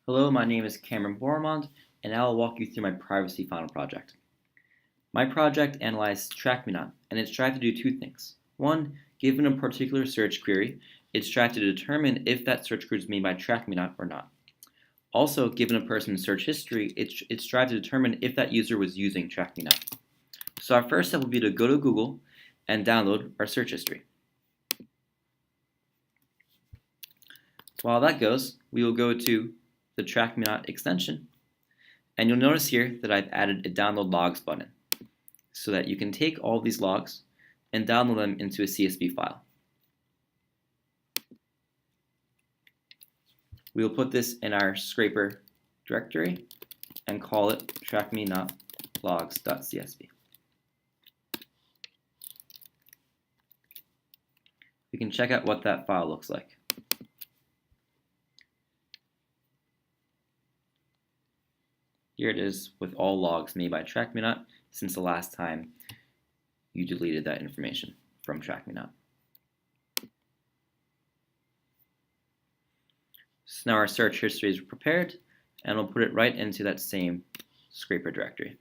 Hello, my name is Cameron Bormond, and I will walk you through my privacy final project. My project analyzed TrackMeNot, and it's tried to do two things. One, given a particular search query, it's tried to determine if that search query is made by TrackMeNot or not. Also, given a person's search history, it's tried to determine if that user was using TrackMeNot. So our first step will be to go to Google and download our search history. While that goes, we will go to the TrackMeNot extension, and you'll notice here that I've added a download logs button so that you can take all these logs and download them into a CSV file. We will put this in our scraper directory and call it TrackMeNotLogs.csv. We can check out what that file looks like. Here it is with all logs made by TrackMeNot since the last time you deleted that information from TrackMeNot. So now our search history is prepared, and we'll put it right into that same scraper directory.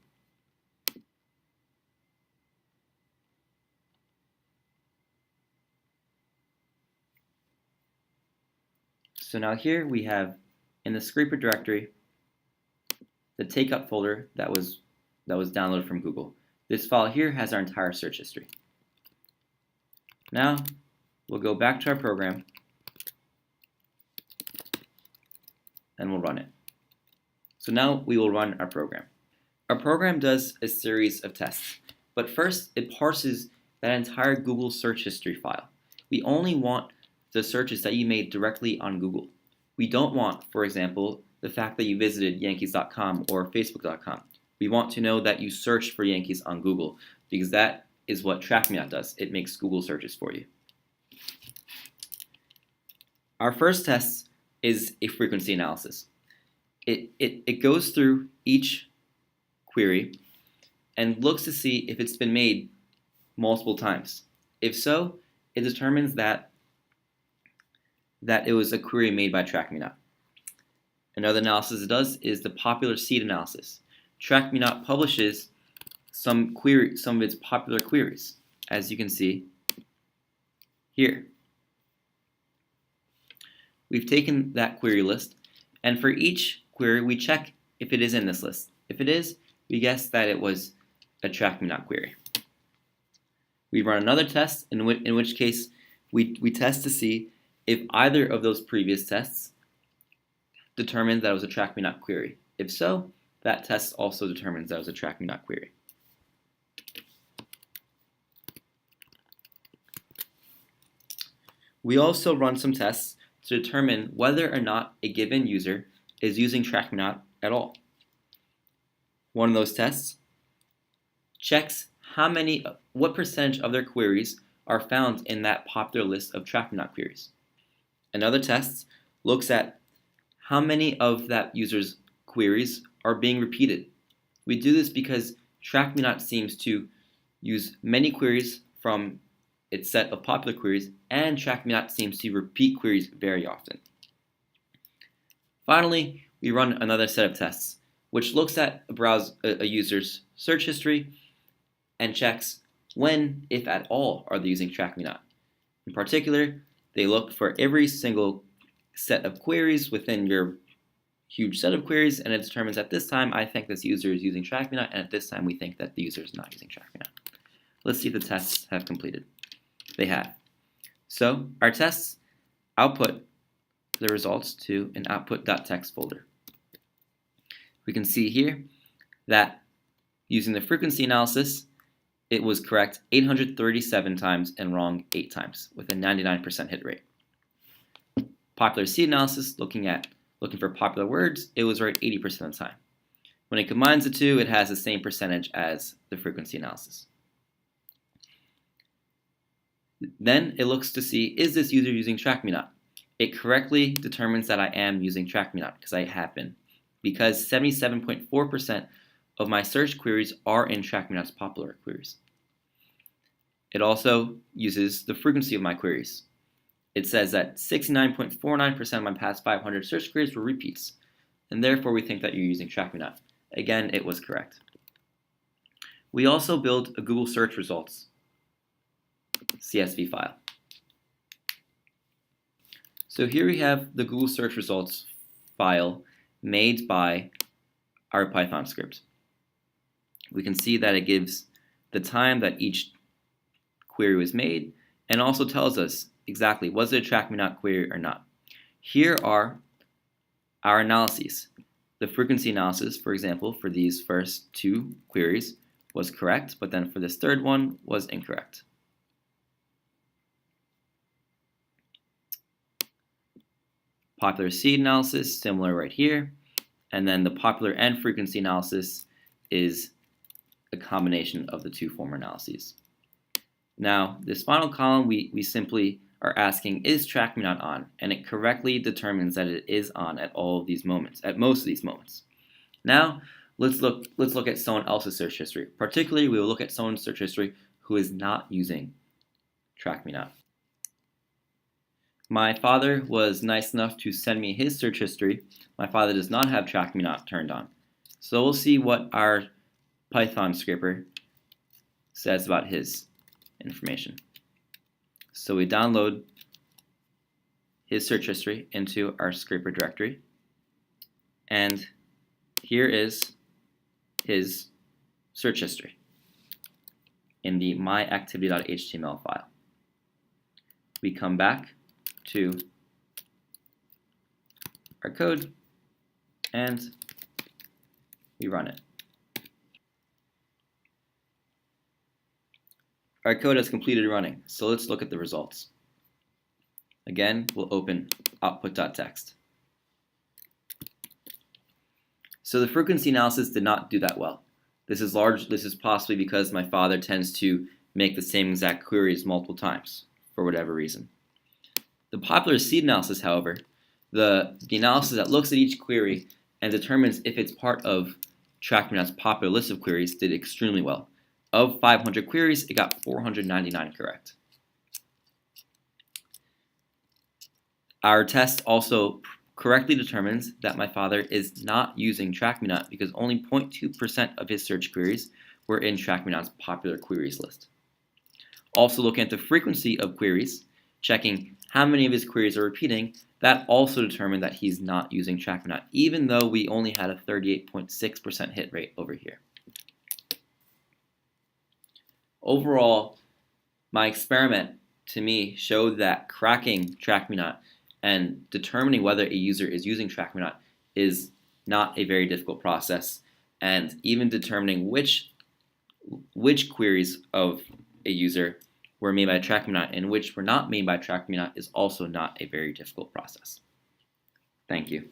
So now here we have in the scraper directory the take-up folder that was downloaded from Google. This file here has our entire search history. Now we'll go back to our program and we'll run it. So now we will run our program. Our program does a series of tests, but first it parses that entire Google search history file. We only want the searches that you made directly on Google. We don't want, for example, the fact that you visited Yankees.com or Facebook.com. We want to know that you searched for Yankees on Google, because that is what TrackMeNot does. It makes Google searches for you. Our first test is a frequency analysis. It goes through each query and looks to see if it's been made multiple times. If so, it determines that it was a query made by TrackMeNot. Another analysis it does is the popular seed analysis. TrackMeNot publishes some of its popular queries, as you can see here. We've taken that query list, and for each query we check if it is in this list. If it is, we guess that it was a TrackMeNot query. We run another test, in which case we test to see if either of those previous tests determined that it was a TrackMeNot query. If so, that test also determines that it was a TrackMeNot query. We also run some tests to determine whether or not a given user is using TrackMeNot at all. One of those tests checks what percentage of their queries are found in that popular list of TrackMeNot queries. Another test looks at how many of that user's queries are being repeated. We do this because TrackMeNot seems to use many queries from its set of popular queries, and TrackMeNot seems to repeat queries very often. Finally, we run another set of tests, which looks at a user's search history and checks when, if at all, are they using TrackMeNot. In particular, they look for every single set of queries within your huge set of queries, and it determines at this time I think this user is using TrackMeNot, and at this time we think that the user is not using TrackMeNot. Let's see if the tests have completed. They have. So our tests output the results to an output.txt folder. We can see here that using the frequency analysis, it was correct 837 times and wrong 8 times with a 99% hit rate. Popular seed analysis, looking for popular words, it was right 80% of the time. When it combines the two, it has the same percentage as the frequency analysis. Then it looks to see, is this user using TrackMeNot? It correctly determines that I am using TrackMeNot because I have been, because 77.4% of my search queries are in TrackMeNot's popular queries. It also uses the frequency of my queries. It says that 69.49% of my past 500 search queries were repeats. and therefore we think that you're using TrackMeNot. Again, it was correct. We also built a Google search results CSV file. So here we have the Google search results file made by our Python script. We can see that it gives the time that each query was made and also tells us exactly was it a TrackMeNot query or not. Here are our analyses. The frequency analysis, for example, for these first two queries was correct, but then for this third one was incorrect. Popular seed analysis, similar right here, and then the popular and frequency analysis is a combination of the two former analyses. Now, this final column, we simply are asking, is TrackMeNot on? And it correctly determines that it is on at all of these moments, at most of these moments. Now, let's look at someone else's search history. Particularly, we will look at someone's search history who is not using TrackMeNot. My father was nice enough to send me his search history. My father does not have TrackMeNot turned on. So we'll see what our Python scraper says about his information. So we download his search history into our scraper directory, and here is his search history in the myactivity.html file. We come back to our code and we run it. Our code has completed running, so let's look at the results. Again, we'll open output.txt. So the frequency analysis did not do that well. This is possibly because my father tends to make the same exact queries multiple times for whatever reason. The popular seed analysis, however, the analysis that looks at each query and determines if it's part of TrackMeNot's popular list of queries, did extremely well. Of 500 queries, it got 499 correct. Our test also correctly determines that my father is not using TrackMeNot because only 0.2% of his search queries were in TrackMeNot's popular queries list. Also looking at the frequency of queries, checking how many of his queries are repeating, that also determined that he's not using TrackMeNot, even though we only had a 38.6% hit rate over here. Overall, my experiment to me showed that cracking TrackMeNot and determining whether a user is using TrackMeNot is not a very difficult process, and even determining which queries of a user were made by TrackMeNot and which were not made by TrackMeNot is also not a very difficult process. Thank you.